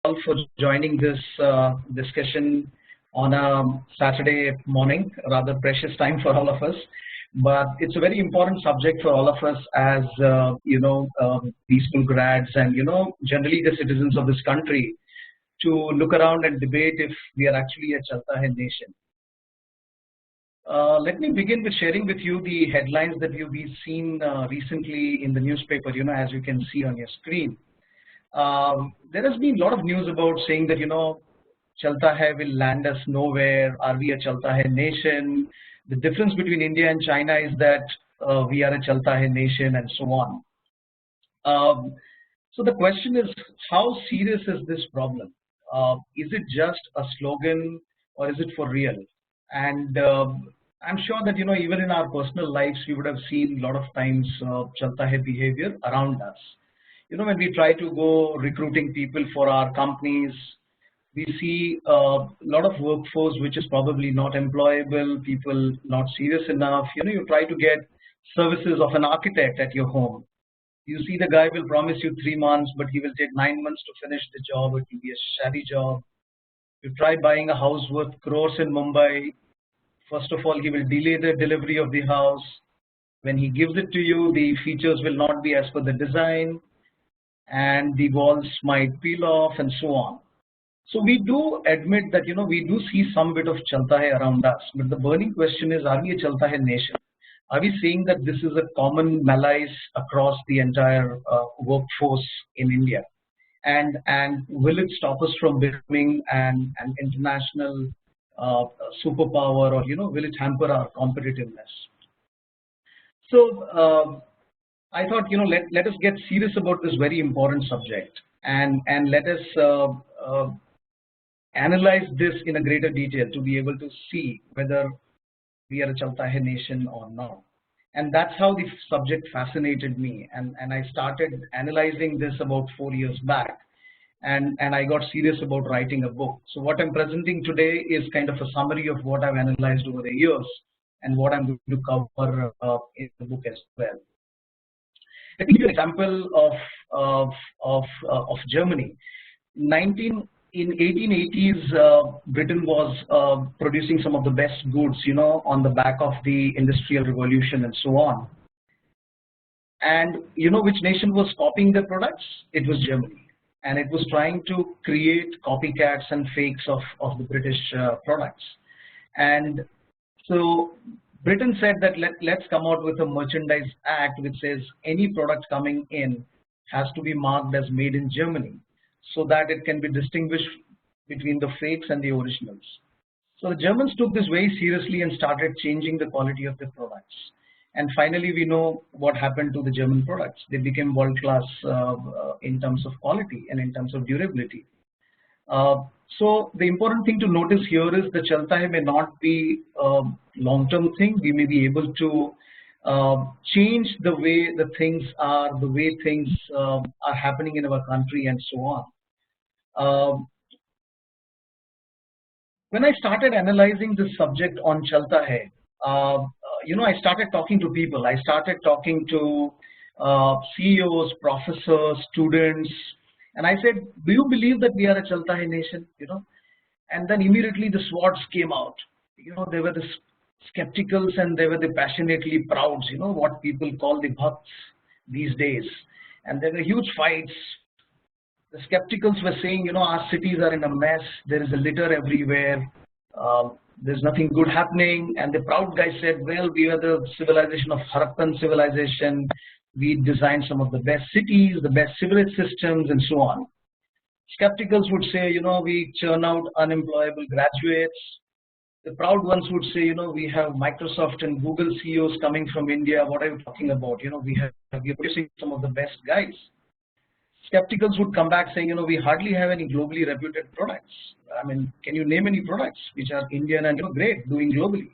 all for joining this discussion on a Saturday morning, rather precious time for all of us. But it's a very important subject for all of us as peaceful grads and generally the citizens of this country to look around and debate if we are actually a Chalta Hai nation. Let me begin with sharing with you the headlines that we've seen recently in the newspaper. As you can see on your screen. There has been a lot of news about saying that Chalta Hai will land us nowhere. Are we a Chalta Hai nation? The difference between India and China is that we are a Chalta Hai nation and so on. So the question is, how serious is this problem? Is it just a slogan or is it for real? And I'm sure that even in our personal lives we would have seen a lot of times Chalta Hai behavior around us. When we try to go recruiting people for our companies, we see a lot of workforce which is probably not employable, people not serious enough. You try to get services of an architect at your home. You see the guy will promise you 3 months, but he will take 9 months to finish the job. It will be a shabby job. You try buying a house worth crores in Mumbai. First of all, he will delay the delivery of the house. When he gives it to you, the features will not be as per the design, and the walls might peel off and so on. So we do admit that we do see some bit of Chalta Hai around us, but the burning question is, are we a Chalta Hai nation? Are we saying that this is a common malaise across the entire workforce in India, and will it stop us from becoming an international superpower, or will it hamper our competitiveness? So I thought, let us get serious about this very important subject, and let us analyze this in a greater detail to be able to see whether we are a Chalta Hai nation or not. And that's how the subject fascinated me, and I started analyzing this about 4 years back, and I got serious about writing a book. So what I'm presenting today is kind of a summary of what I've analyzed over the years and what I'm going to cover in the book as well. Let me give you an example of Germany. In 1880s, Britain was producing some of the best goods, on the back of the Industrial Revolution and so on. And which nation was copying their products? It was Germany, and it was trying to create copycats and fakes of the British products. And so Britain said that let's come out with a Merchandise Act which says any product coming in has to be marked as made in Germany, so that it can be distinguished between the fakes and the originals. So the Germans took this very seriously and started changing the quality of their products. And finally, we know what happened to the German products. They became world class in terms of quality and in terms of durability. So the important thing to notice here is the Chalta Hai may not be a long-term thing. We may be able to change the way the things are, the way things are happening in our country and so on. When I started analyzing this subject on Chalta Hai, I started talking to people. I started talking to CEOs, professors, students, and I said, do you believe that we are a Chalta Hai nation? And then immediately the swords came out. There were the skepticals and there were the passionately prouds, what people call the bhakts these days. And there were huge fights. The skepticals were saying, our cities are in a mess. There is a litter everywhere. There's nothing good happening. And the proud guy said, well, we are the civilization of Harappan civilization. We designed some of the best cities, the best sewerage systems, and so on. Skepticals would say, we churn out unemployable graduates. The proud ones would say, we have Microsoft and Google CEOs coming from India. What are you talking about? We are producing some of the best guys. Skepticals would come back saying, we hardly have any globally reputed products. I mean, can you name any products which are Indian and great, doing globally?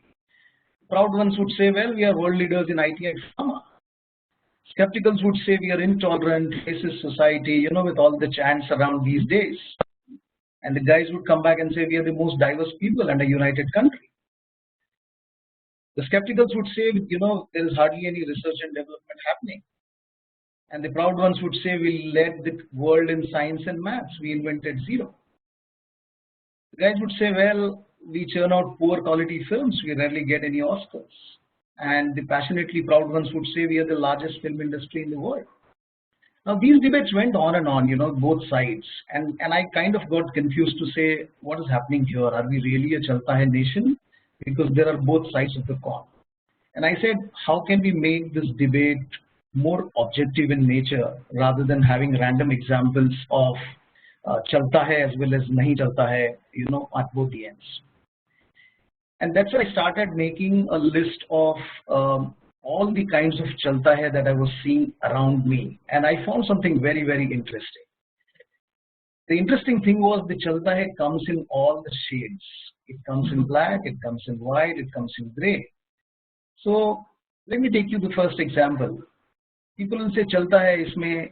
Proud ones would say, well, we are world leaders in IT and pharma. Skepticals would say we are intolerant, racist society, with all the chants around these days. And the guys would come back and say we are the most diverse people and a united country. The skepticals would say, there is hardly any research and development happening. And the proud ones would say, we led the world in science and maths, we invented zero. The guys would say, well, we churn out poor quality films, we rarely get any Oscars. And the passionately proud ones would say, we are the largest film industry in the world. Now these debates went on and on, both sides, and I kind of got confused to say, what is happening here? Are we really a Chalta Hai nation? Because there are both sides of the coin. And I said, how can we make this debate more objective in nature rather than having random examples of Chalta Hai as well as Nahi Chalta Hai, at both the ends. And that's why I started making a list of all the kinds of Chalta Hai that I was seeing around me. And I found something very, very interesting. The interesting thing was the Chalta Hai comes in all the shades. It comes in black, it comes in white, it comes in gray. So let me take you the first example. People will say, Chalta hai, isme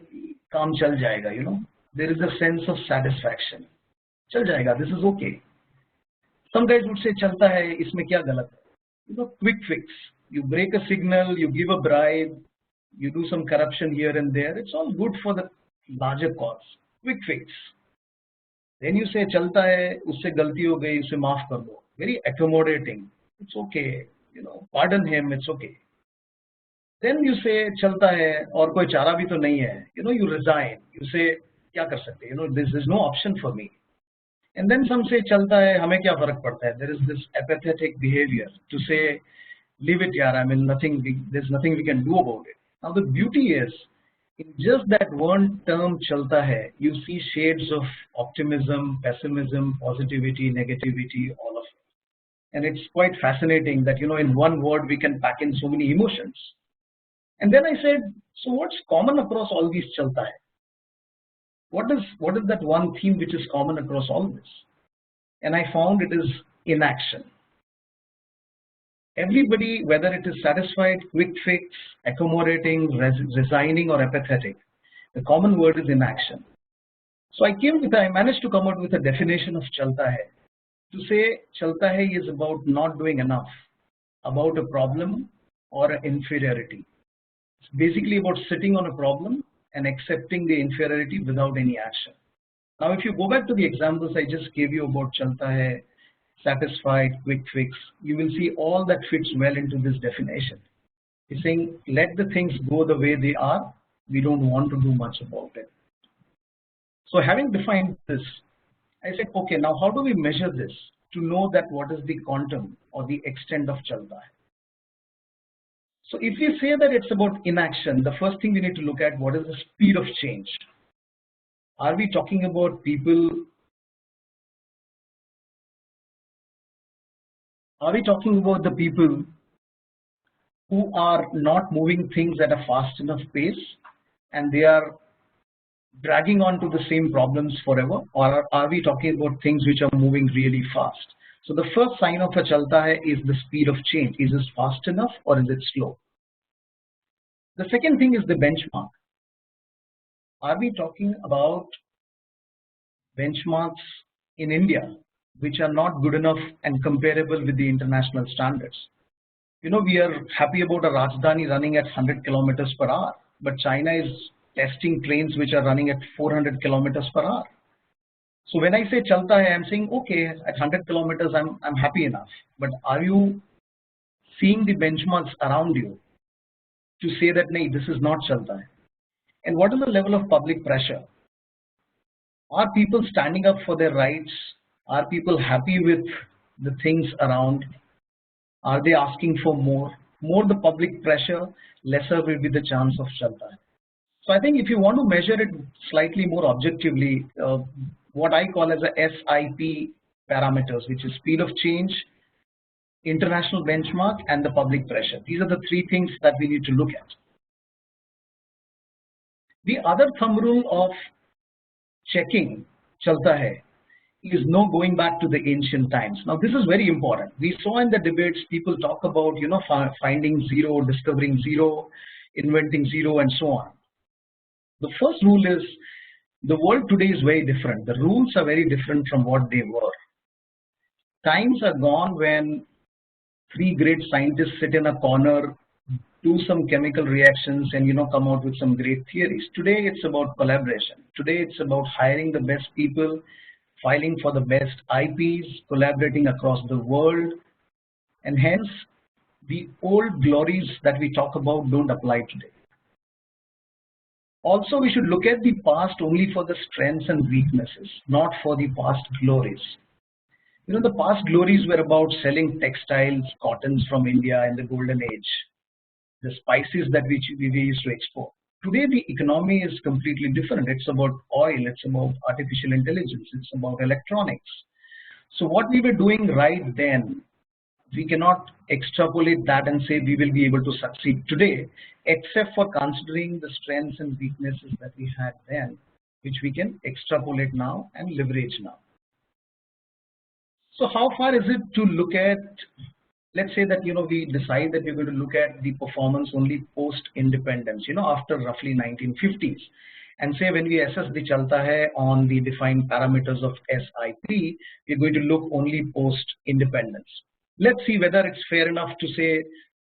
kaam chal jayega, There is a sense of satisfaction. Chal jayega, this is okay. Some guys would say, Chalta hai, isme kya galat hai? Quick fix. You break a signal, you give a bribe, you do some corruption here and there. It's all good for the larger cause. Quick fix. Then you say, Chalta hai, usse galti ho gayi, usse maaf kar do. Very accommodating. It's okay. Pardon him, it's okay. Then you say, Chalta hai, aur koi chara bhi to nahi hai. You resign. You say, kya kar sakte? There's no option for me. And then some say, Chalta hai, hame kya farak padta hai? There is this apathetic behavior to say, leave it, yaar. I mean, there's nothing we can do about it. Now the beauty is, in just that one term, Chalta hai, you see shades of optimism, pessimism, positivity, negativity, all of it. And it's quite fascinating that, in one word we can pack in so many emotions. And then I said, so what's common across all these Chalta hai? What is that one theme which is common across all this? And I found it is inaction. Everybody, whether it is satisfied, quick fix, accommodating, resigning, or apathetic, the common word is inaction. So I managed to come out with a definition of Chalta hai. To say Chalta hai is about not doing enough, about a problem or an inferiority. It's basically about sitting on a problem and accepting the inferiority without any action. Now if you go back to the examples I just gave you about Chalta hai, satisfied, quick fix, you will see all that fits well into this definition. It's saying, let the things go the way they are, we don't want to do much about it. So having defined this, I said, okay, now how do we measure this to know that what is the quantum or the extent of Chalta hai? So if we say that it's about inaction, the first thing we need to look at, what is the speed of change? Are we talking about people? Are we talking about the people who are not moving things at a fast enough pace and they are dragging on to the same problems forever? Or are we talking about things which are moving really fast? So the first sign of a Chalta hai is the speed of change. Is it fast enough or is it slow? The second thing is the benchmark. Are we talking about benchmarks in India which are not good enough and comparable with the international standards? We are happy about a Rajdhani running at 100 kilometers per hour, but China is testing trains which are running at 400 kilometers per hour. So when I say Chalta hai, I'm saying, okay, at 100 kilometers, I'm happy enough. But are you seeing the benchmarks around you to say that, nay, this is not Chalta hai? And what is the level of public pressure? Are people standing up for their rights? Are people happy with the things around? Are they asking for more? More the public pressure, lesser will be the chance of Chalta hai. So I think if you want to measure it slightly more objectively, what I call as a SIP parameters, which is speed of change, international benchmark, and the public pressure. These are the three things that we need to look at. The other thumb rule of checking Chalta hai is no going back to the ancient times. Now this is very important. We saw in the debates people talk about finding zero, discovering zero, inventing zero, and so on. The first rule is the world today is very different. The rules are very different from what they were. Times are gone when three great scientists sit in a corner do some chemical reactions and come out with some great theories. Today it's about collaboration. Today it's about hiring the best people, filing for the best IPs, collaborating across the world, and hence the old glories that we talk about don't apply today. Also, we should look at the past only for the strengths and weaknesses, not for the past glories. The past glories were about selling textiles, cottons from India in the golden age, the spices that we used to export. Today, the economy is completely different. It's about oil, it's about artificial intelligence, it's about electronics. So what we were doing right then, we cannot extrapolate that and say we will be able to succeed today, except for considering the strengths and weaknesses that we had then, which we can extrapolate now and leverage now. So how far is it to look at, let's say that we decide that we're going to look at the performance only post independence, after roughly 1950s, and say when we assess the Chalta Hai on the defined parameters of SIP, we're going to look only post independence. Let's see whether it's fair enough to say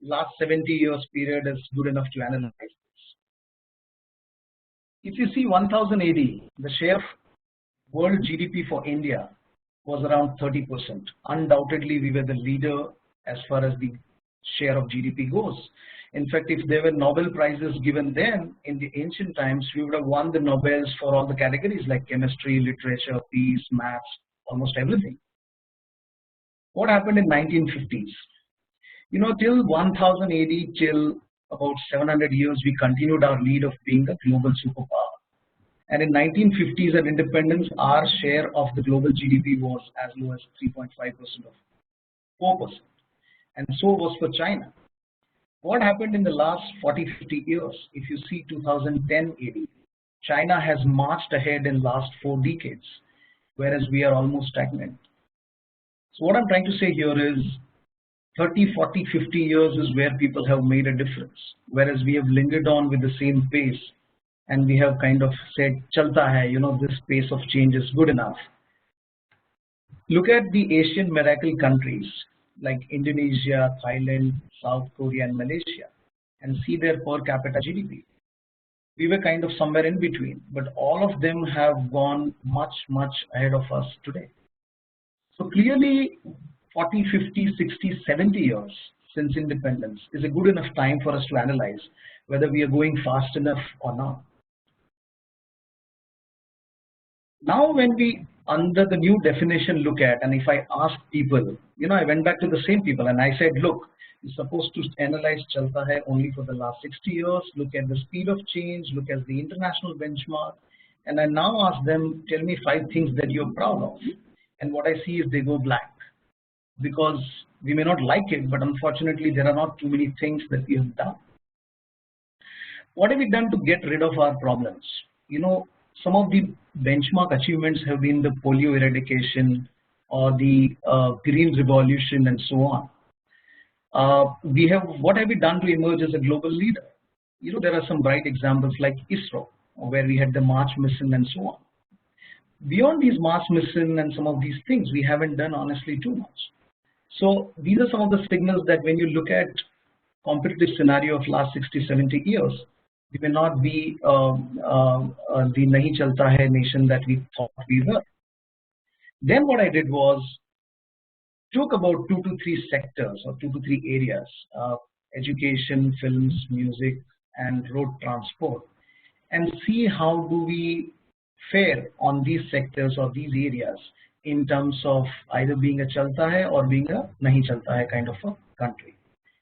last 70 years period is good enough to analyze this. If you see 1000 AD, the share of world GDP for India was around 30%. Undoubtedly, we were the leader as far as the share of GDP goes. In fact, if there were Nobel Prizes given then in the ancient times, we would have won the Nobels for all the categories like chemistry, literature, peace, maths, almost everything. What happened in 1950s? Till 1000 AD, till about 700 years, we continued our lead of being a global superpower. And in 1950s at independence, our share of the global GDP was as low as 3.5% of 4%. And so was for China. What happened in the last 40-50 years? If you see 2010 AD, China has marched ahead in last 4 decades, whereas we are almost stagnant. So what I'm trying to say here is 30, 40, 50 years is where people have made a difference, whereas we have lingered on with the same pace and we have kind of said, Chalta hai, this pace of change is good enough. Look at the Asian miracle countries like Indonesia, Thailand, South Korea and Malaysia and see their per capita GDP. We were kind of somewhere in between, but all of them have gone much, much ahead of us today. So clearly 40, 50, 60, 70 years since independence is a good enough time for us to analyze whether we are going fast enough or not. Now when we under the new definition look at, and if I ask people, I went back to the same people and I said, look, you're supposed to analyze Chalta Hai only for the last 60 years, look at the speed of change, look at the international benchmark, and I now ask them, tell me 5 things that you're proud of. And what I see is they go blank, because we may not like it, but unfortunately there are not too many things that we have done. What have we done to get rid of our problems? Some of the benchmark achievements have been the polio eradication or the green revolution and so on. What have we done to emerge as a global leader? There are some bright examples like ISRO, where we had the Mars mission and so on. Beyond these Mars mission and some of these things, we haven't done honestly too much. So these are some of the signals that when you look at competitive scenario of last 60, 70 years, we may not be the Nahi Chalta Hai nation that we thought we were. Then what I did was took about 2 to 3 sectors or 2 to 3 areas, education, films, music, and road transport, and see how do we fare on these sectors or these areas in terms of either being a Chalta Hai or being a Nahi Chalta Hai kind of a country.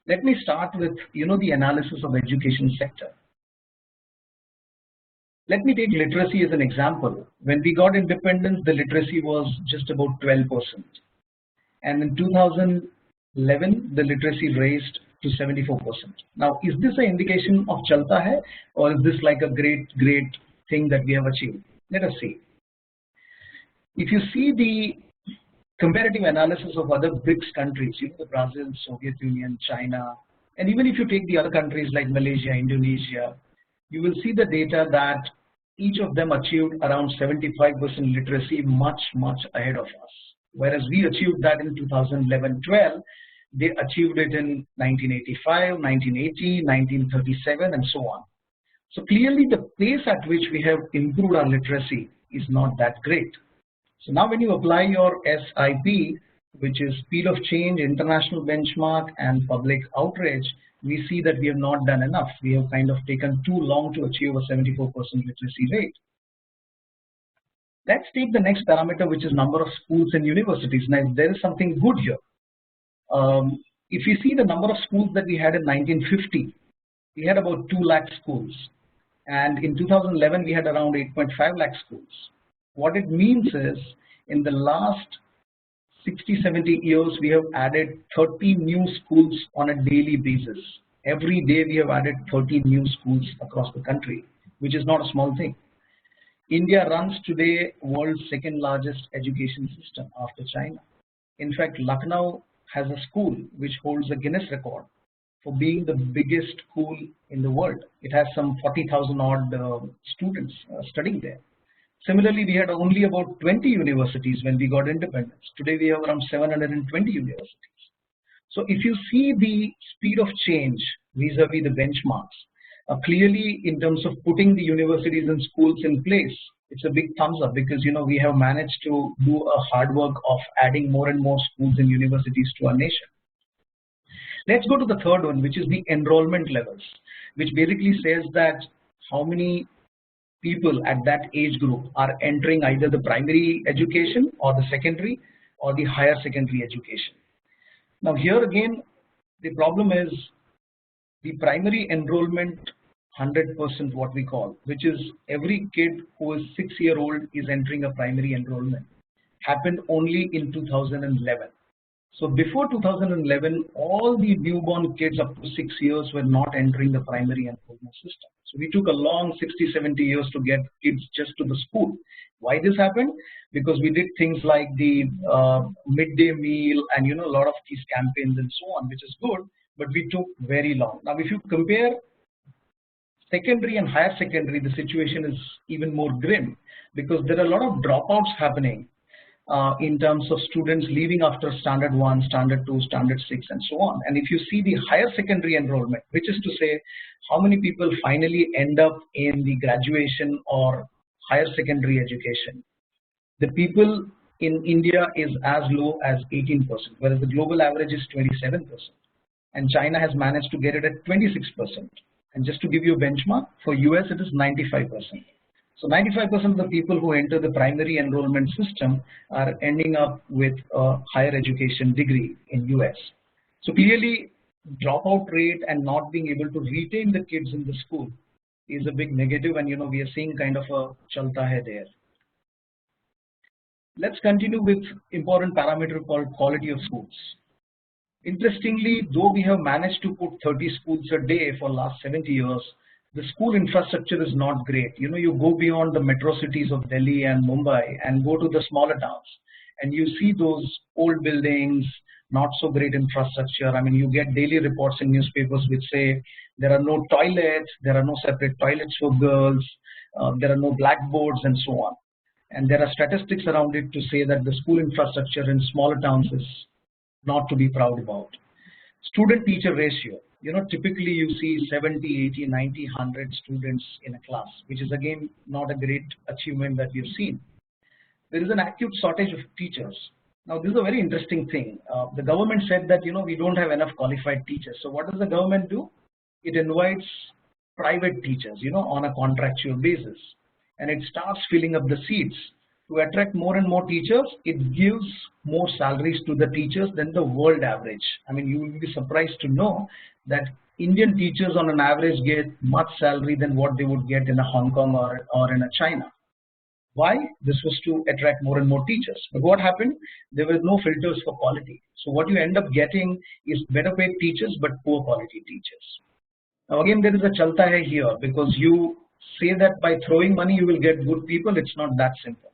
Let me start with the analysis of education sector. Let me take literacy as an example. When we got independence, the literacy was just about 12%. And in 2011, the literacy raised to 74%. Now, is this an indication of Chalta Hai, or is this like a great thing that we have achieved? Let us see. If you see the comparative analysis of other BRICS countries, the Brazil, Soviet Union, China, and even if you take the other countries like Malaysia, Indonesia, you will see the data that each of them achieved around 75% literacy, much ahead of us. Whereas we achieved that in 2011-12, They achieved it in 1985, 1980, 1937, and so on. So clearly the pace at which we have improved our literacy is not that great. So now when you apply your SIP, which is speed of change, international benchmark, and public outrage, we see that we have not done enough. We have kind of taken too long to achieve a 74% literacy rate. Let's take the next parameter, which is number of schools and universities. Now, there is something good here. If you see the number of schools that we had in 1950, we had about 2 lakh schools. And in 2011, we had around 8.5 lakh schools. What it means is, in the last 60, 70 years, we have added 30 new schools on a daily basis. Every day we have added 30 new schools across the country, which is not a small thing. India runs today world's second largest education system after China. In fact, Lucknow has a school which holds a Guinness record for being the biggest school in the world. It has some 40,000 odd students studying there. Similarly, we had only about 20 universities when we got independence. Today we have around 720 universities. So if you see the speed of change vis-a-vis the benchmarks, clearly in terms of putting the universities and schools in place, it's a big thumbs up, because we have managed to do a hard work of adding more and more schools and universities to our nation. Let's go to the third one, which is the enrollment levels, which basically says that how many people at that age group are entering either the primary education or the secondary or the higher secondary education. Now here again, the problem is the primary enrollment 100%, what we call, which is every kid who is 6-year-old is entering a primary enrollment, happened only in 2011. So before 2011, all the newborn kids up to 6 years were not entering the primary enrollment system. So we took a long 60, 70 years to get kids just to the school. Why this happened? Because we did things like the midday meal and a lot of these campaigns and so on, which is good, but we took very long. Now if you compare secondary and higher secondary, the situation is even more grim, because there are a lot of dropouts happening in terms of students leaving after standard 1, standard 2, standard 6, and so on. And if you see the higher secondary enrollment, which is to say how many people finally end up in the graduation or higher secondary education, the people in India is as low as 18%, whereas the global average is 27%. And China has managed to get it at 26%. And just to give you a benchmark, for US it is 95%. So 95% of the people who enter the primary enrollment system are ending up with a higher education degree in US. So clearly, dropout rate and not being able to retain the kids in the school is a big negative, and we are seeing kind of a chalta hai there. Let's continue with important parameter called quality of schools. Interestingly, though we have managed to put 30 schools a day for last 70 years, the school infrastructure is not great. You go beyond the metro cities of Delhi and Mumbai and go to the smaller towns, and you see those old buildings, not so great infrastructure. I mean, you get daily reports in newspapers which say there are no toilets, there are no separate toilets for girls, there are no blackboards, and so on. And there are statistics around it to say that the school infrastructure in smaller towns is not to be proud about. Student-teacher ratio. Typically you see 70, 80, 90, 100 students in a class, which is again not a great achievement that we've seen. There is an acute shortage of teachers. Now this is a very interesting thing. The government said that we don't have enough qualified teachers. So what does the government do? It invites private teachers, on a contractual basis, and it starts filling up the seats. To attract more and more teachers, it gives more salaries to the teachers than the world average. I mean, you will be surprised to know that Indian teachers on an average get much salary than what they would get in a Hong Kong or in a China. Why? This was to attract more and more teachers. But what happened? There were no filters for quality. So what you end up getting is better paid teachers but poor quality teachers. Now again, there is a chalta hai here, because you say that by throwing money you will get good people. It's not that simple.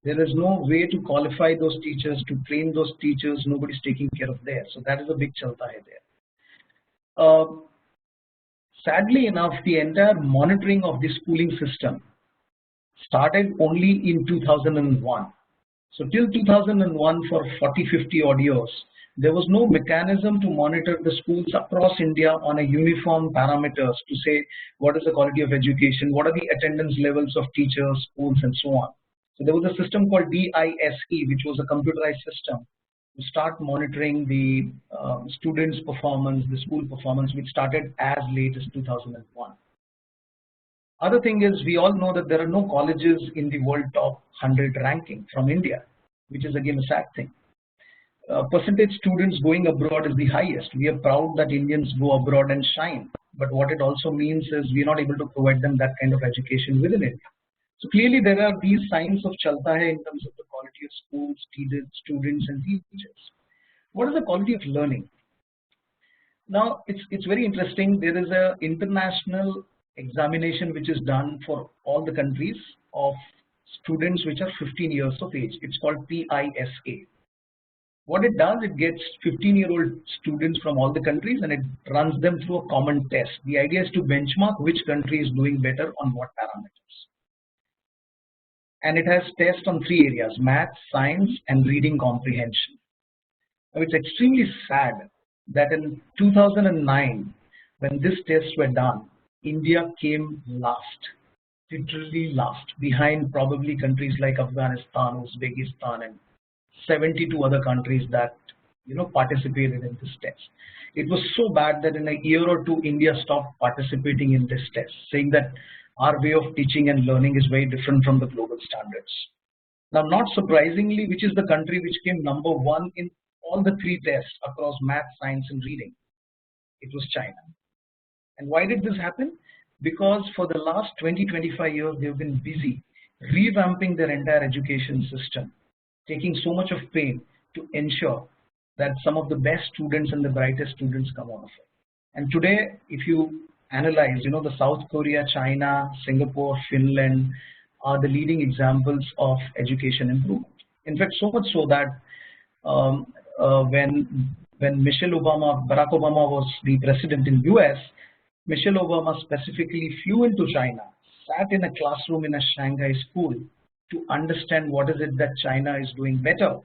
There is no way to qualify those teachers, to train those teachers. Nobody's taking care of there. So that is a big chalta hai there. Sadly enough, the entire monitoring of the schooling system started only in 2001. So till 2001, for 40-50 odd years, there was no mechanism to monitor the schools across India on a uniform parameters to say what is the quality of education, what are the attendance levels of teachers, schools, and so on. So there was a system called DISE, which was a computerized system to start monitoring the students' performance, the school performance, which started as late as 2001. Other thing is, we all know that there are no colleges in the world top 100 ranking from India, which is again a sad thing. Percentage students going abroad is the highest. We are proud that Indians go abroad and shine, but what it also means is we are not able to provide them that kind of education within India. So clearly there are these signs of chalta hai in terms of the quality of schools, students, and teachers. What is the quality of learning? Now it's very interesting. There is a international examination which is done for all the countries of students which are 15 years of age. It's called PISA. What it does, it gets 15-year-old students from all the countries and it runs them through a common test. The idea is to benchmark which country is doing better on what parameters. And it has tests on 3 areas: math, science, and reading comprehension. Now it's extremely sad that in 2009, when these tests were done, India came last, literally last, behind probably countries like Afghanistan, Uzbekistan, and 72 other countries that participated in this test. It was so bad that in a year or two, India stopped participating in this test, saying that our way of teaching and learning is very different from the global standards. Now, not surprisingly, which is the country which came number 1 in all the 3 tests across math, science, and reading? It was China. And why did this happen? Because for the last 20-25 years, they've been busy revamping their entire education system, taking so much of pain to ensure that some of the best students and the brightest students come out of it. And today, if you analyze, the South Korea, China, Singapore, Finland are the leading examples of education improvement. In fact, so much so that when Barack Obama was the president in US, Michelle Obama specifically flew into China, sat in a classroom in a Shanghai school to understand what is it that China is doing better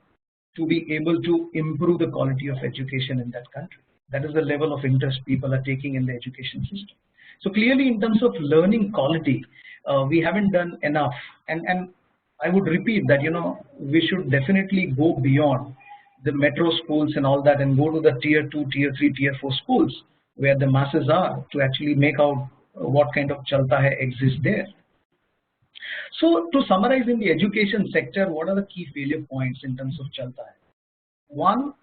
to be able to improve the quality of education in that country. That is the level of interest people are taking in the education system. So clearly, in terms of learning quality, we haven't done enough. And I would repeat that, we should definitely go beyond the metro schools and all that and go to the tier 2, tier 3, tier 4 schools where the masses are to actually make out what kind of chalta hai exists there. So to summarize, in the education sector, what are the key failure points in terms of chalta hai? One,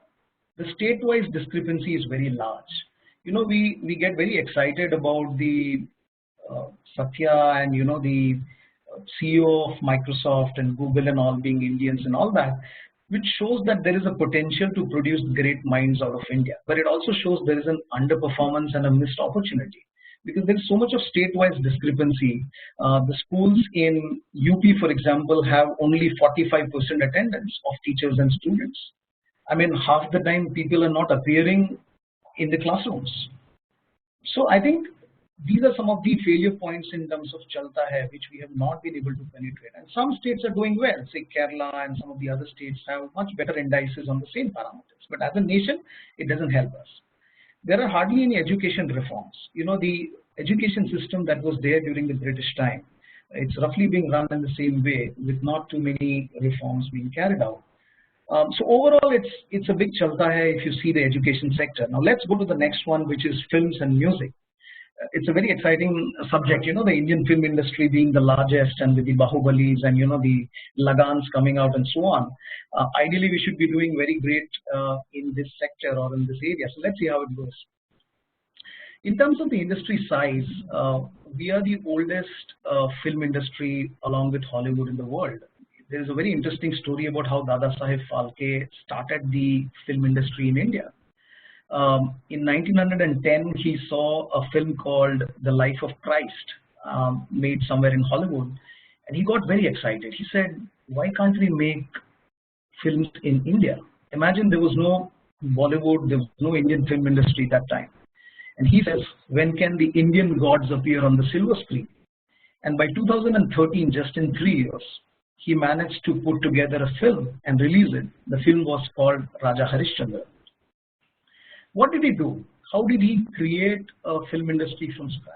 the state-wise discrepancy is very large. We get very excited about the Satya and the CEO of Microsoft and Google and all being Indians and all that, which shows that there is a potential to produce great minds out of India. But it also shows there is an underperformance and a missed opportunity, because there is so much of state-wise discrepancy. The schools in UP, for example, have only 45% attendance of teachers and students. I mean, half the time people are not appearing in the classrooms. So I think these are some of the failure points in terms of chalta hai, which we have not been able to penetrate. And some states are doing well, say Kerala and some of the other states have much better indices on the same parameters. But as a nation, it doesn't help us. There are hardly any education reforms. The education system that was there during the British time, it's roughly being run in the same way with not too many reforms being carried out. So overall, it's a big chalta hai if you see the education sector. Now let's go to the next one, which is films and music. It's a very exciting subject, the Indian film industry being the largest and with the Bahubalis and the Lagans coming out and so on. Ideally, we should be doing very great in this sector or in this area. So let's see how it goes. In terms of the industry size, we are the oldest film industry along with Hollywood in the world. There is a very interesting story about how Dada Saheb Phalke started the film industry in India. In 1910, he saw a film called The Life of Christ made somewhere in Hollywood, and he got very excited. He said, why can't we make films in India? Imagine there was no Bollywood, there was no Indian film industry at that time. And he says, when can the Indian gods appear on the silver screen? And by 2013, just in 3 years, he managed to put together a film and release it. The film was called Raja Harishchandra. What did he do? How did he create a film industry from scratch?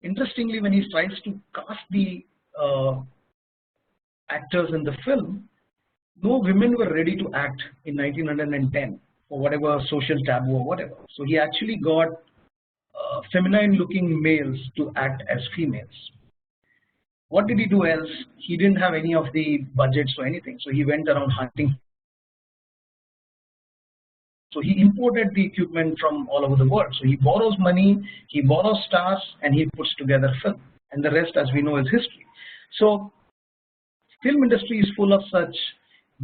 Interestingly, when he tries to cast the actors in the film, no women were ready to act in 1910 for whatever social taboo or whatever. So he actually got feminine looking males to act as females. What did he do else? He didn't have any of the budgets or anything, so he went around hunting. So he imported the equipment from all over the world. So he borrows money, he borrows stars, and he puts together film. And the rest, as we know, is history. So film industry is full of such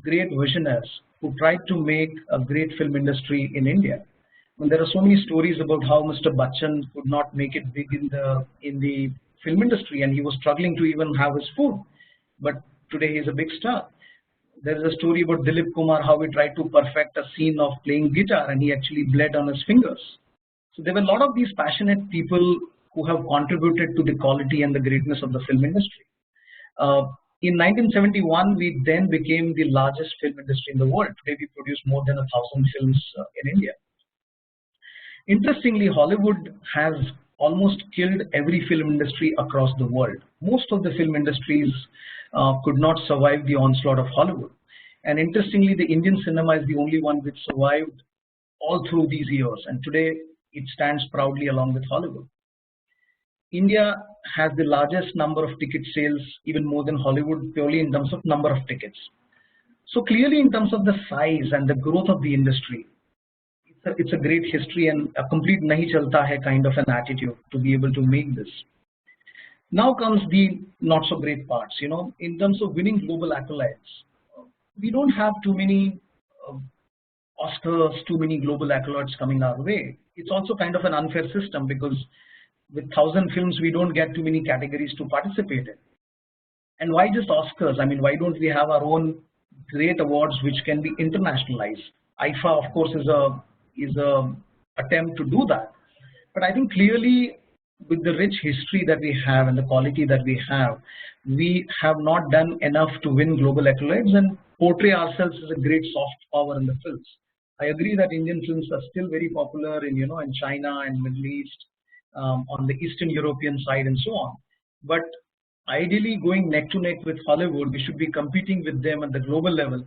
great visionaries who tried to make a great film industry in India. And there are so many stories about how Mr. Bachchan could not make it big in the film industry, and he was struggling to even have his food. But today he's a big star. There is a story about Dilip Kumar, how he tried to perfect a scene of playing guitar and he actually bled on his fingers. So there were a lot of these passionate people who have contributed to the quality and the greatness of the film industry. In 1971, we then became the largest film industry in the world. Today we produce more than 1,000 films in India. Interestingly, Hollywood has almost killed every film industry across the world. Most of the film industries could not survive the onslaught of Hollywood. And interestingly, the Indian cinema is the only one which survived all through these years. And today it stands proudly along with Hollywood. India has the largest number of ticket sales, even more than Hollywood, purely in terms of number of tickets. So clearly in terms of the size and the growth of the industry, it's a great history and a complete nahi chalta hai kind of an attitude to be able to make this. Now comes the not so great parts. In terms of winning global accolades, we don't have too many Oscars, too many global accolades coming our way. It's also kind of an unfair system because with 1,000 films, we don't get too many categories to participate in. And why just Oscars? I mean, why don't we have our own great awards which can be internationalized? IFA, of course, is a attempt to do that. But I think clearly with the rich history that we have and the quality that we have not done enough to win global accolades and portray ourselves as a great soft power in the films. I agree that Indian films are still very popular in China and Middle East, on the Eastern European side and so on. But ideally going neck to neck with Hollywood, we should be competing with them at the global level,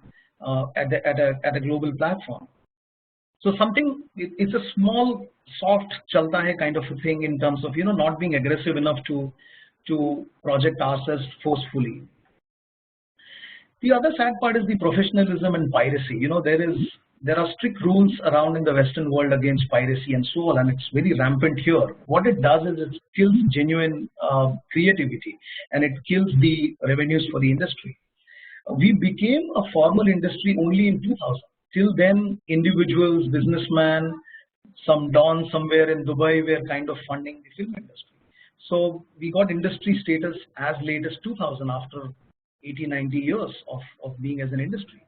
at a global platform. So it's a small, soft chalta hai kind of a thing in terms of not being aggressive enough to project ourselves forcefully. The other sad part is the professionalism and piracy. There are strict rules around in the Western world against piracy and so on, and it's very rampant here. What it does is it kills genuine creativity and it kills the revenues for the industry. We became a formal industry only in 2000. Till then, individuals, businessmen, some don somewhere in Dubai were kind of funding the film industry. So we got industry status as late as 2000 after 80, 90 years of being as an industry.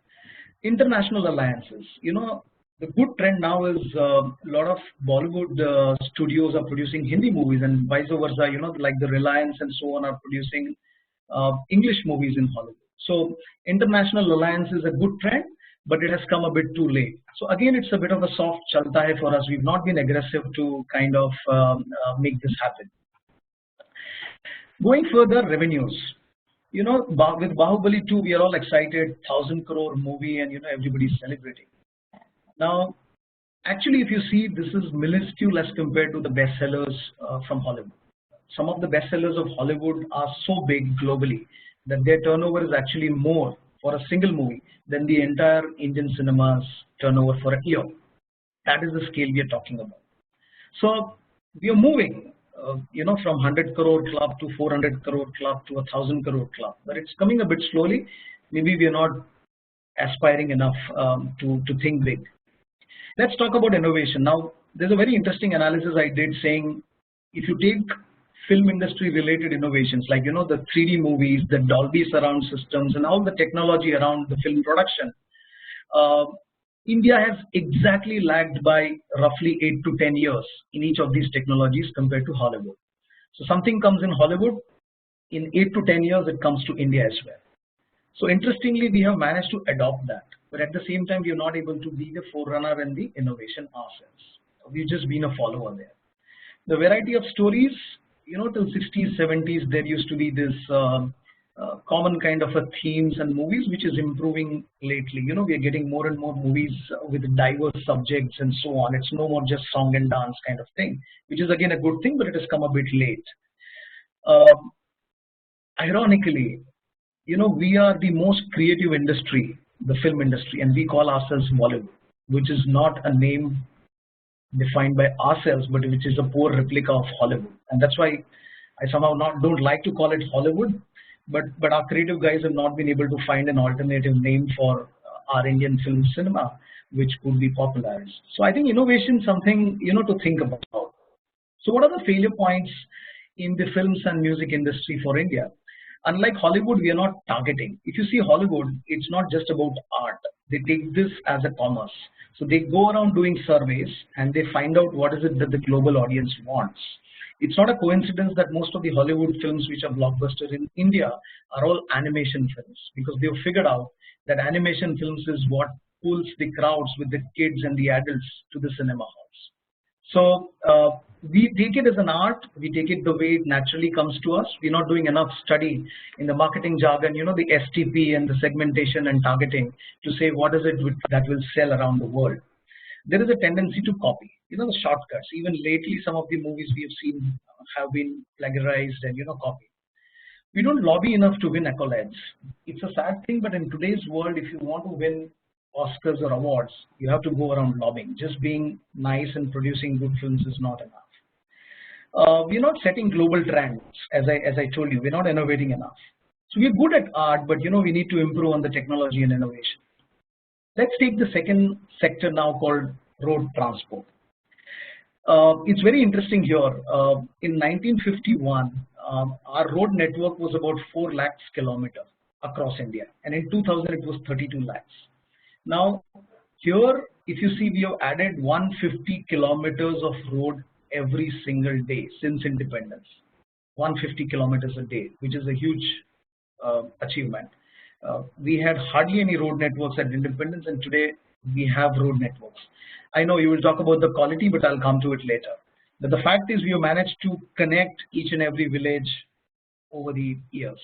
International alliances, the good trend now is a lot of Bollywood studios are producing Hindi movies and vice versa, like the Reliance and so on are producing English movies in Hollywood. So international alliance is a good trend, but it has come a bit too late. So again, it's a bit of a soft chalta hai for us. We've not been aggressive to kind of make this happen. Going further, revenues. With Bahubali 2, we are all excited, 1,000 crore movie, and everybody's celebrating. Now, actually, if you see, this is minuscule as compared to the bestsellers from Hollywood. Some of the bestsellers of Hollywood are so big globally that their turnover is actually more for a single movie than the entire Indian cinema's turnover for a year. That is the scale we are talking about. So we are moving, from 100 crore club to 400 crore club to 1,000 crore club, but it's coming a bit slowly. Maybe we are not aspiring enough to think big. Let's talk about innovation. Now, there's a very interesting analysis I did saying if you take film industry related innovations like the 3D movies, the Dolby surround systems and all the technology around the film production, India has exactly lagged by roughly 8 to 10 years in each of these technologies compared to Hollywood. So something comes in Hollywood, in 8 to 10 years it comes to India as well. So interestingly, we have managed to adopt that, but at the same time, we are not able to be the forerunner in the innovation ourselves. We've just been a follower there. The variety of stories, till 60s, 70s, there used to be this common kind of a themes and movies, which is improving lately. We are getting more and more movies with diverse subjects and so on. It's no more just song and dance kind of thing, which is again a good thing, but it has come a bit late. Um, Ironically, we are the most creative industry, the film industry, and we call ourselves Bollywood, which is not a name defined by ourselves, but which is a poor replica of Hollywood. And that's why I somehow don't like to call it Hollywood, but our creative guys have not been able to find an alternative name for our Indian film cinema, which could be popularized. So I think innovation is something to think about. So what are the failure points in the films and music industry for India? Unlike Hollywood, we are not targeting. If you see Hollywood, it's not just about art. They take this as a commerce. So they go around doing surveys and they find out what is it that the global audience wants. It's not a coincidence that most of the Hollywood films which are blockbusters in India are all animation films, because they've figured out that animation films is what pulls the crowds with the kids and the adults to the cinema halls. So we take it as an art. We take it the way it naturally comes to us. We're not doing enough study in the marketing jargon, the STP and the segmentation and targeting to say what is it that will sell around the world. There is a tendency to copy, the shortcuts. Even lately, some of the movies we have seen have been plagiarized and, copied. We don't lobby enough to win accolades. It's a sad thing, but in today's world, if you want to win Oscars or awards, you have to go around lobbying. Just being nice and producing good films is not enough. We're not setting global trends, as I told you. We're not innovating enough. So we're good at art, but we need to improve on the technology and innovation. Let's take the second sector now, called road transport. It's very interesting here. In 1951, our road network was about 4 lakhs kilometers across India, and in 2000 it was 32 lakhs. Now, here, if you see, we have added 150 kilometers of road every single day since independence. 150 kilometers a day, which is a huge achievement. We had hardly any road networks at independence, and today we have road networks. I know you will talk about the quality, but I'll come to it later. But the fact is, we have managed to connect each and every village over the years.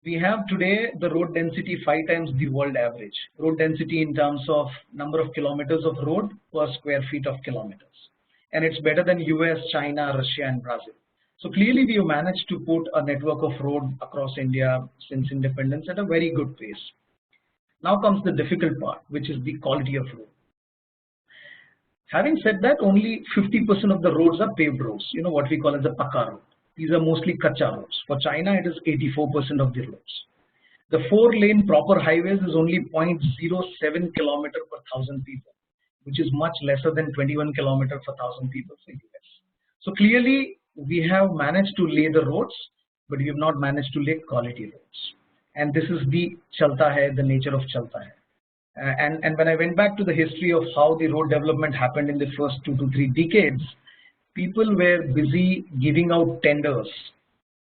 We have today the road density 5 times the world average. Road density in terms of number of kilometers of road per square feet of kilometers. And it's better than US, China, Russia, and Brazil. So clearly we have managed to put a network of road across India since independence at a very good pace. Now comes the difficult part, which is the quality of road. Having said that, only 50% of the roads are paved roads, what we call as a Pakka road. These are mostly Kacha roads. For China, it is 84% of the roads. The 4-lane proper highways is only 0.07 kilometer per 1,000 people, which is much lesser than 21 kilometer per 1,000 people for US. So clearly, we have managed to lay the roads, but we have not managed to lay quality roads. And this is the chalta hai, the nature of chalta hai. And when I went back to the history of how the road development happened in the first 2 to 3 decades, people were busy giving out tenders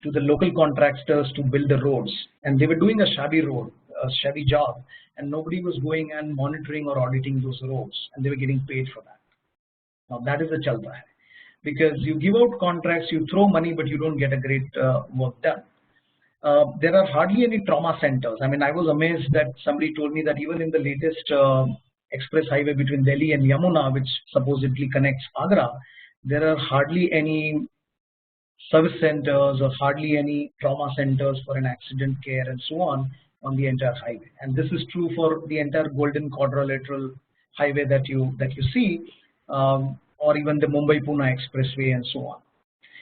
to the local contractors to build the roads, and they were doing a shabby job, and nobody was going and monitoring or auditing those roads, and they were getting paid for that. Now that is the chalta hai, because you give out contracts, you throw money, but you don't get a great work done. There are hardly any trauma centers. I mean, I was amazed that somebody told me that even in the latest express highway between Delhi and Yamuna, which supposedly connects Agra, there are hardly any service centers or hardly any trauma centers for an accident care and so on the entire highway. And this is true for the entire Golden Quadrilateral highway that you see, or even the Mumbai-Pune expressway and so on.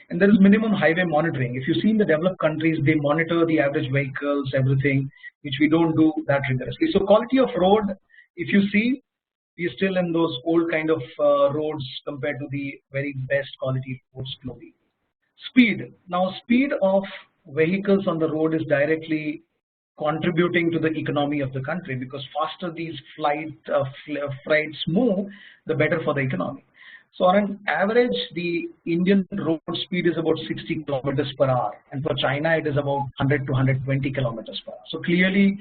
And there is minimum highway monitoring. If you see in the developed countries, they monitor the average vehicles, everything, which we don't do that rigorously. So quality of road, if you see, we are still in those old kind of roads compared to the very best quality roads globally. Speed. Now, speed of vehicles on the road is directly contributing to the economy of the country, because faster these freights move, the better for the economy. So on an average, the Indian road speed is about 60 kilometers per hour, and for China it is about 100 to 120 kilometers per hour. So clearly,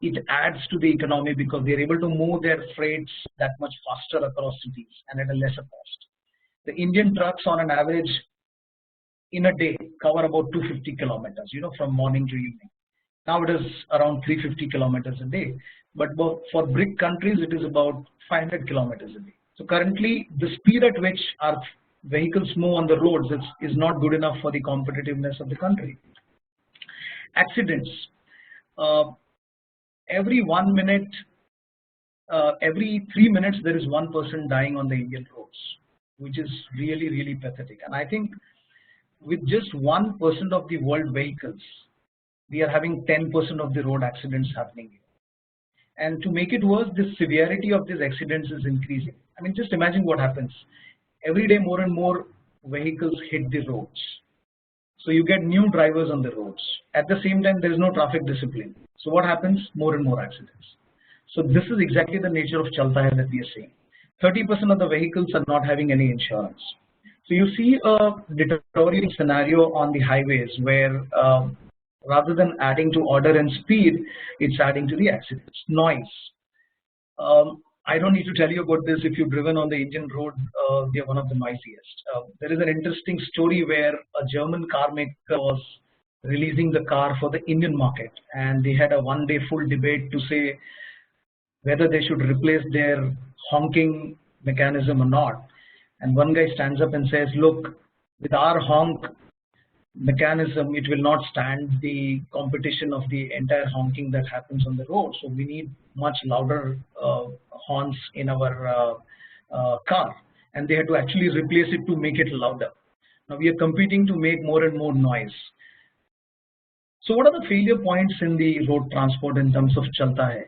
it adds to the economy because they are able to move their freights that much faster across cities and at a lesser cost. The Indian trucks on an average in a day cover about 250 kilometers, from morning to evening. Now it is around 350 kilometers a day, but for BRIC countries it is about 500 kilometers a day. So currently the speed at which our vehicles move on the roads is not good enough for the competitiveness of the country. Accidents. Every 1 minute, every 3 minutes there is one person dying on the Indian roads, which is really, really pathetic. And I think with just 1% of the world vehicles, we are having 10% of the road accidents happening here. And to make it worse, the severity of these accidents is increasing. I mean, just imagine what happens. Every day more and more vehicles hit the roads. So you get new drivers on the roads. At the same time, there is no traffic discipline. So what happens? More and more accidents. So this is exactly the nature of Chalta Hai that we are seeing. 30% of the vehicles are not having any insurance. So you see a deteriorating scenario on the highways where rather than adding to order and speed, it's adding to the accidents. Noise. I don't need to tell you about this. If you've driven on the Indian road, they are one of the noisiest. There is an interesting story where a German car maker was releasing the car for the Indian market, and they had a one-day full debate to say whether they should replace their honking mechanism or not. And one guy stands up and says, look, with our honk mechanism, it will not stand the competition of the entire honking that happens on the road. So we need much louder horns in our car. And they had to actually replace it to make it louder. Now we are competing to make more and more noise. So what are the failure points in the road transport in terms of Chalta Hai?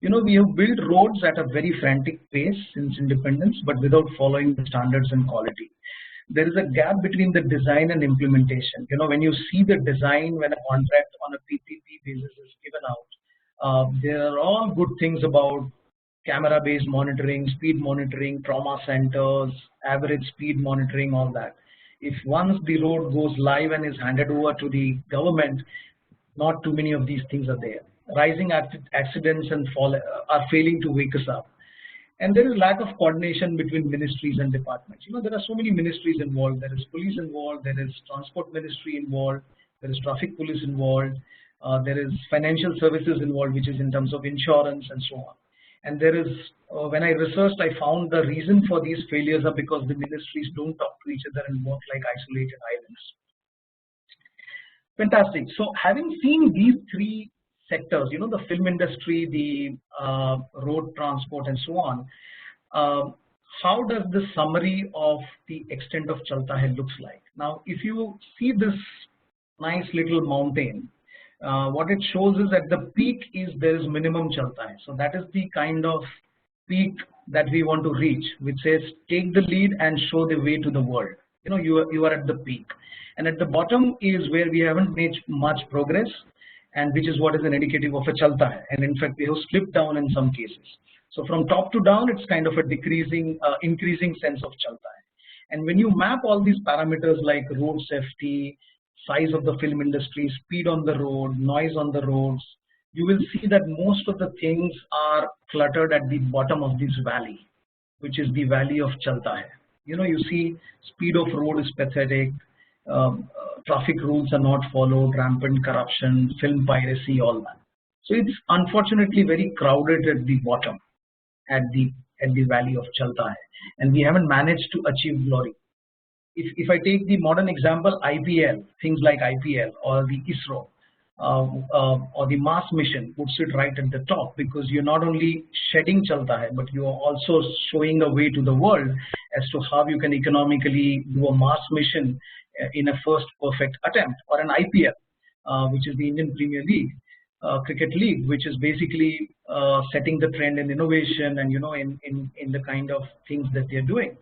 We have built roads at a very frantic pace since independence, but without following the standards and quality. There is a gap between the design and implementation. When you see the design, when a contract on a PPP basis is given out, there are all good things about camera-based monitoring, speed monitoring, trauma centers, average speed monitoring, all that. If once the road goes live and is handed over to the government, not too many of these things are there. Rising accidents and are failing to wake us up. And there is lack of coordination between ministries and departments. There are so many ministries involved. There is police involved. There is transport ministry involved. There is traffic police involved. There is financial services involved, which is in terms of insurance and so on. And there is, when I researched, I found the reason for these failures are because the ministries don't talk to each other and work like isolated islands. Fantastic. So having seen these three sectors, the film industry, the road transport and so on, how does the summary of the extent of Chalta Hai looks like? Now, if you see this nice little mountain, what it shows is at the peak there is minimum Chalta Hai. So that is the kind of peak that we want to reach, which says take the lead and show the way to the world. You are at the peak. And at the bottom is where we haven't made much progress, and which is what is an indicative of a Chalta Hai. And in fact, we have slipped down in some cases. So from top to down, it's kind of a increasing sense of Chalta Hai. And when you map all these parameters like road safety, size of the film industry, speed on the road, noise on the roads, you will see that most of the things are cluttered at the bottom of this valley, which is the valley of Chalta Hai. You see speed of road is pathetic, traffic rules are not followed, rampant corruption, film piracy, all that. So it's unfortunately very crowded at the bottom, at the valley of Chalta Hai, and we haven't managed to achieve glory. If I take the modern example, IPL, things like IPL or the ISRO or the Mars mission would sit right at the top, because you're not only shedding Chalta Hai, but you are also showing a way to the world as to how you can economically do a Mars mission in a first perfect attempt, or an IPL, which is the Indian Premier League, cricket league, which is basically setting the trend in innovation and in the kind of things that they're doing.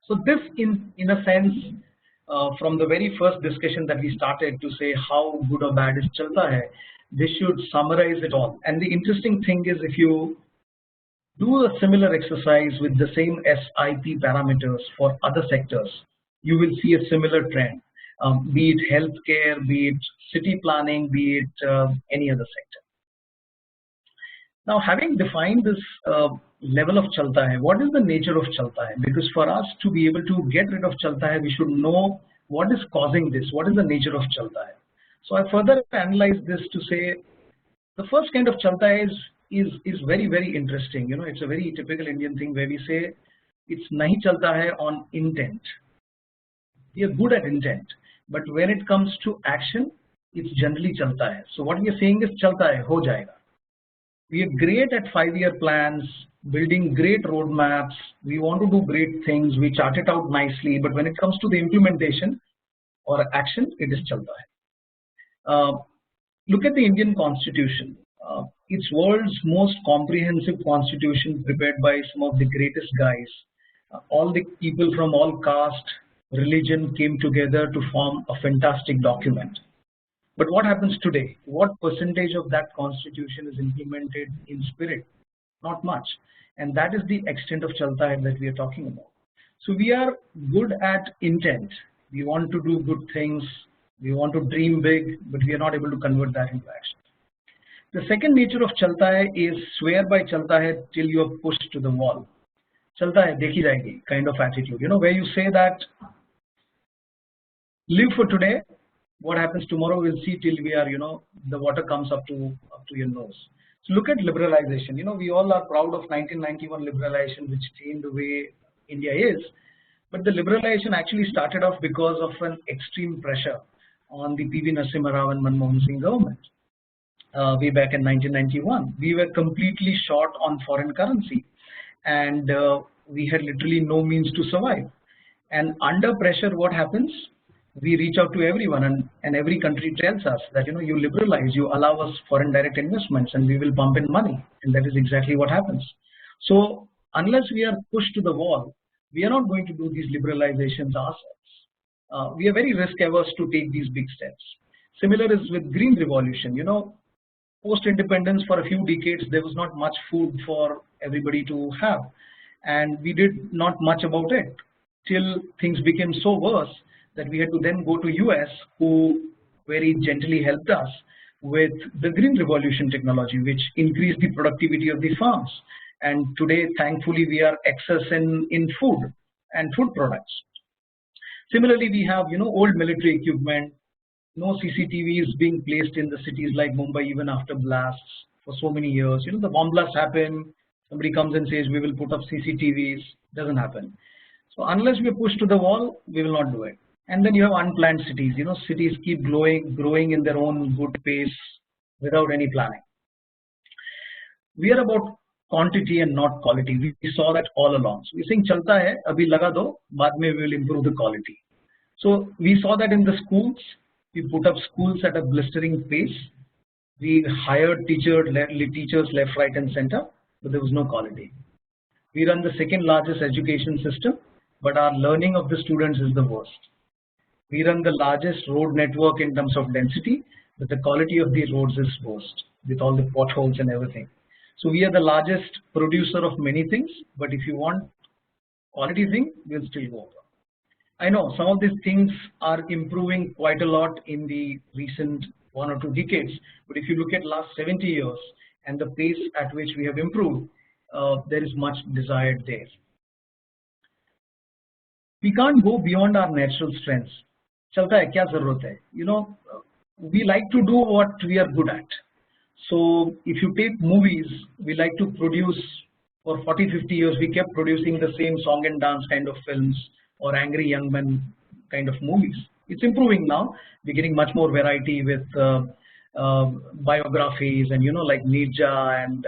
So this, in a sense, from the very first discussion that we started to say how good or bad is Chalta Hai, this should summarize it all. And the interesting thing is, if you Do a similar exercise with the same SIP parameters for other sectors. You will see a similar trend, be it healthcare, be it city planning, be it any other sector. Now, having defined this level of chalta hai, what is the nature of chalta hai? Because for us to be able to get rid of chalta hai, we should know what is causing this, what is the nature of chalta hai. So I further analyzed this to say the first kind of chalta hai is very, very interesting. You know, it's a very typical Indian thing where we say it's nahi chalta hai on intent. We are good at intent, but when it comes to action, it's generally chalta hai. So what we are saying is chalta hai, ho jayega. We are great at 5-year plans, building great roadmaps. We want to do great things. We chart it out nicely, but when it comes to the implementation or action, it is chalta hai. Look at the Indian Constitution. It's world's most comprehensive constitution prepared by some of the greatest guys. All the people from all caste, religion came together to form a fantastic document. But what happens today? What percentage of that constitution is implemented in spirit? Not much. And that is the extent of chalta hai that we are talking about. So we are good at intent. We want to do good things. We want to dream big, but we are not able to convert that into action. The second nature of chalta hai is swear by chalta hai till you are pushed to the wall. Chalta hai, dekhi jayegi kind of attitude. You know, where you say that live for today. What happens tomorrow we'll see till we are, you know, the water comes up to your nose. So look at liberalization. You know, we all are proud of 1991 liberalization, which changed the way India is. But the liberalization actually started off because of an extreme pressure on the P.V. Narasimha Rao and Manmohan Singh government. Way back in 1991, we were completely short on foreign currency, and we had literally no means to survive. And under pressure, what happens? We reach out to everyone, and every country tells us that, you know, you liberalize, you allow us foreign direct investments, and we will pump in money, and that is exactly what happens. So unless we are pushed to the wall, we are not going to do these liberalizations ourselves. We are very risk averse to take these big steps. Similar is with green revolution. You know, post independence for a few decades there was not much food for everybody to have, and we did not much about it till things became so worse that we had to then go to US, who very gently helped us with the green revolution technology, which increased the productivity of the farms. And today, thankfully, we are excess in food and food products. Similarly, we have, you know, old military equipment. No CCTVs being placed in the cities like Mumbai even after blasts for so many years. You know, the bomb blasts happen. Somebody comes and says we will put up CCTVs. Doesn't happen. So unless we are pushed to the wall, we will not do it. And then you have unplanned cities. You know, cities keep growing in their own good pace without any planning. We are about quantity and not quality. We saw that all along. So we're saying chalta hai, abhi laga do, baad mein we will improve the quality. So we saw that in the schools. We put up schools at a blistering pace. We hired teachers left, right, and center, but there was no quality. We run the second largest education system, but our learning of the students is the worst. We run the largest road network in terms of density, but the quality of the roads is worst with all the potholes and everything. So we are the largest producer of many things, but if you want quality thing, we'll still go over. I know some of these things are improving quite a lot in the recent 1 or 2 decades, but if you look at last 70 years and the pace at which we have improved, there is much desired there. We can't go beyond our natural strengths. Chalta hai, kya zarurat hai? You know, we like to do what we are good at. So if you take movies, we like to produce for 40-50 years. We kept producing the same song and dance kind of films or angry young men kind of movies. It's improving now. We're getting much more variety with biographies and, you know, like Nirja and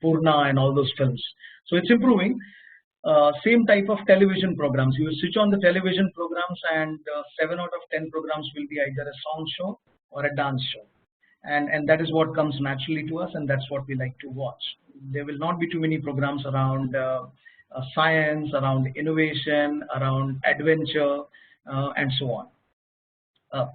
Purna and all those films. So it's improving. Same type of television programs. You switch on the television programs and 7 out of 10 programs will be either a song show or a dance show. And that is what comes naturally to us, and that's what we like to watch. There will not be too many programs around science, around innovation, around adventure, and so on.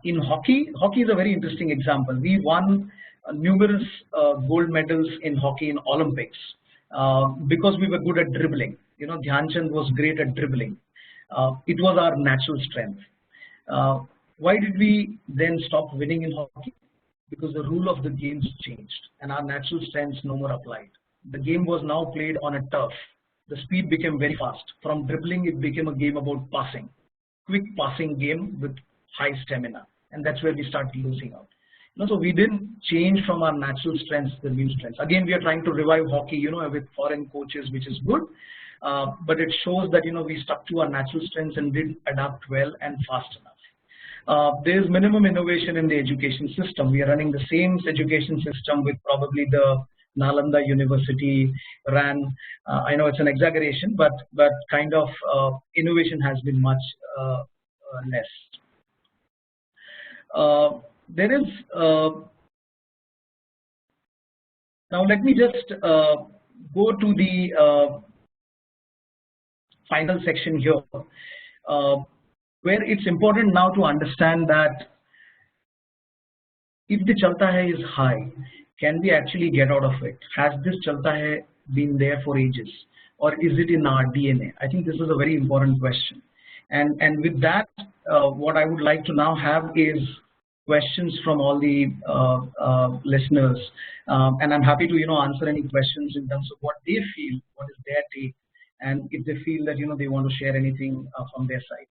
In hockey is a very interesting example. We won numerous gold medals in hockey in Olympics. because we were good at dribbling. Dhyan Chand was great at dribbling. It was our natural strength. Why did we then stop winning in hockey? Because the rule of the games changed and our natural strengths no more applied. The game was now played on a turf. The speed became very fast. From dribbling, it became a game about passing, quick passing game with high stamina, and that's where we started losing out. So we didn't change from our natural strengths to the new strengths. Again, we are trying to revive hockey, with foreign coaches, which is good, but it shows that we stuck to our natural strengths and did adapt well and fast enough. There is minimum innovation in the education system. We are running the same education system with probably the Nalanda University ran. I know it's an exaggeration, but kind of innovation has been much less. There is now. Let me just go to the final section here, where it's important now to understand that if the Chalta Hai is high, can we actually get out of it? Has this Chalta Hai been there for ages, or is it in our DNA? I think this is a very important question. And with that, what I would like to now have is questions from all the listeners, and I'm happy to answer any questions in terms of what they feel, what is their take, and if they feel that they want to share anything from their side.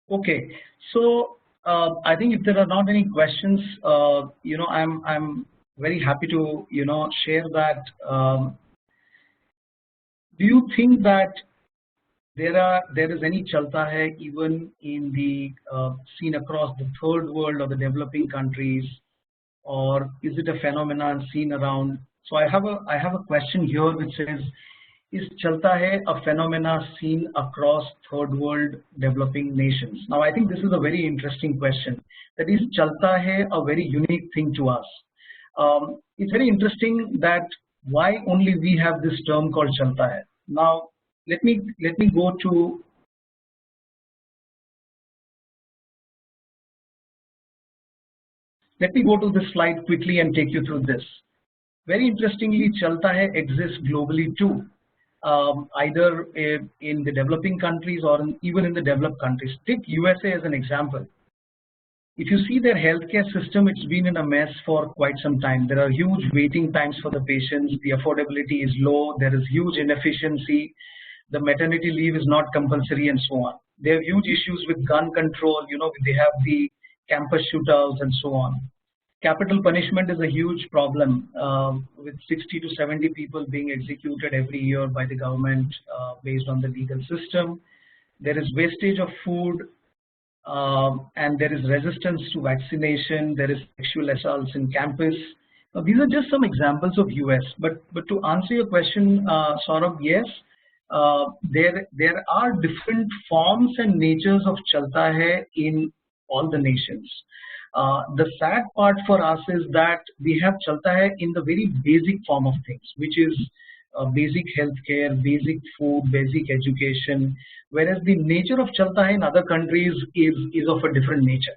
Okay, so I think if there are not any questions, I'm very happy to share that. Do you think that there is any Chalta Hai even in the seen across the third world or the developing countries, or is it a phenomenon seen around? So I have a question here which says, is Chalta Hai a phenomena seen across third world developing nations? Now I think this is a very interesting question. That is Chalta Hai a very unique thing to us? It's very interesting that why only we have this term called Chalta Hai. Now let me go to this slide quickly and take you through this. Very interestingly, Chalta Hai exists globally too. Either in the developing countries or even in the developed countries. Take USA as an example. If you see their healthcare system, it's been in a mess for quite some time. There are huge waiting times for the patients. The affordability is low. There is huge inefficiency. The maternity leave is not compulsory, and so on. They have huge issues with gun control. They have the campus shootouts and so on. Capital punishment is a huge problem, with 60 to 70 people being executed every year by the government based on the legal system. There is wastage of food, and there is resistance to vaccination. There is sexual assaults in campus. Now, these are just some examples of US. But to answer your question, Saurabh, yes, there are different forms and natures of Chalta Hai in all the nations. The sad part for us is that we have Chalta Hai in the very basic form of things, which is basic healthcare, basic food, basic education, whereas the nature of Chalta Hai in other countries is of a different nature.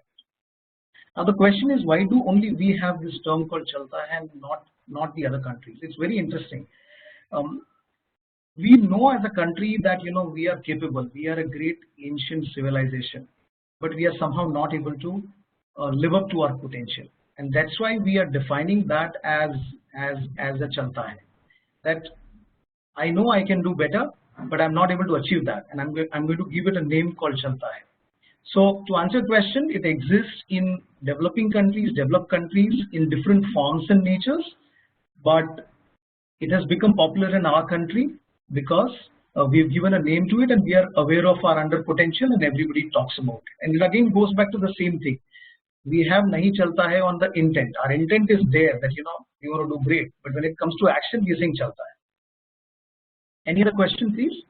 Now the question is, why do only we have this term called Chalta Hai and not the other countries? It's very interesting. Um, we know as a country that we are capable, we are a great ancient civilization, but we are somehow not able to live up to our potential, and that's why we are defining that as a Chalta Hai. That I know I can do better, but I'm not able to achieve that, and I'm going to give it a name called Chalta Hai. So to answer your question, it exists in developing countries, developed countries in different forms and natures, but it has become popular in our country because we've given a name to it and we are aware of our under potential and everybody talks about it. And it again goes back to the same thing. We have nahi chalta hai on the intent. Our intent is there that we want to do great, but when it comes to action, we are saying chalta hai. Any other question, please?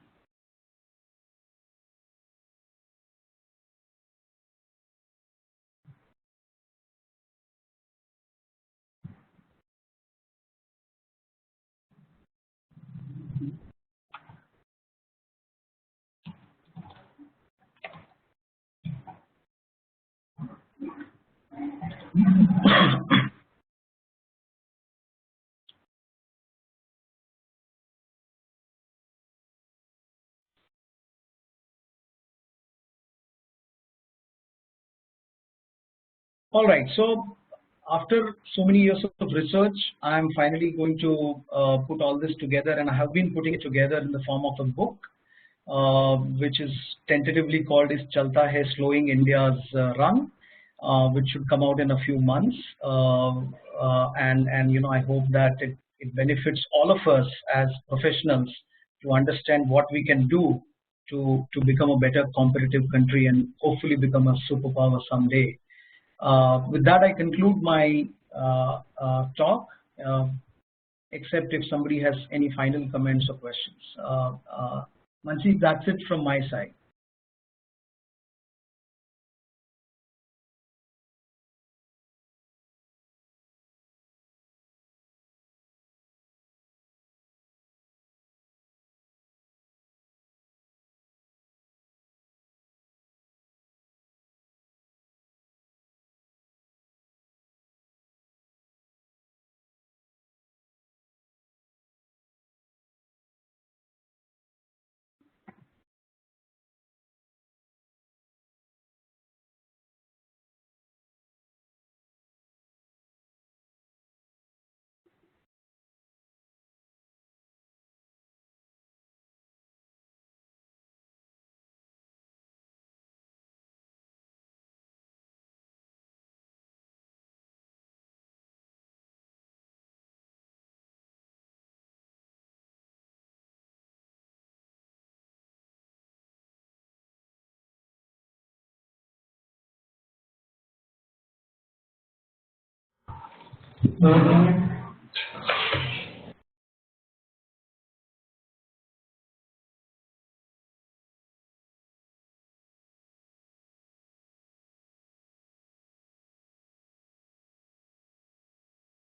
All right. So after so many years of research, I'm finally going to put all this together, and I have been putting it together in the form of a book, which is tentatively called is Chalta Hai Slowing India's Run, which should come out in a few months. And I hope that it benefits all of us as professionals to understand what we can do to become a better competitive country and hopefully become a superpower someday. With that, I conclude my talk, except if somebody has any final comments or questions. Mansi, that's it from my side.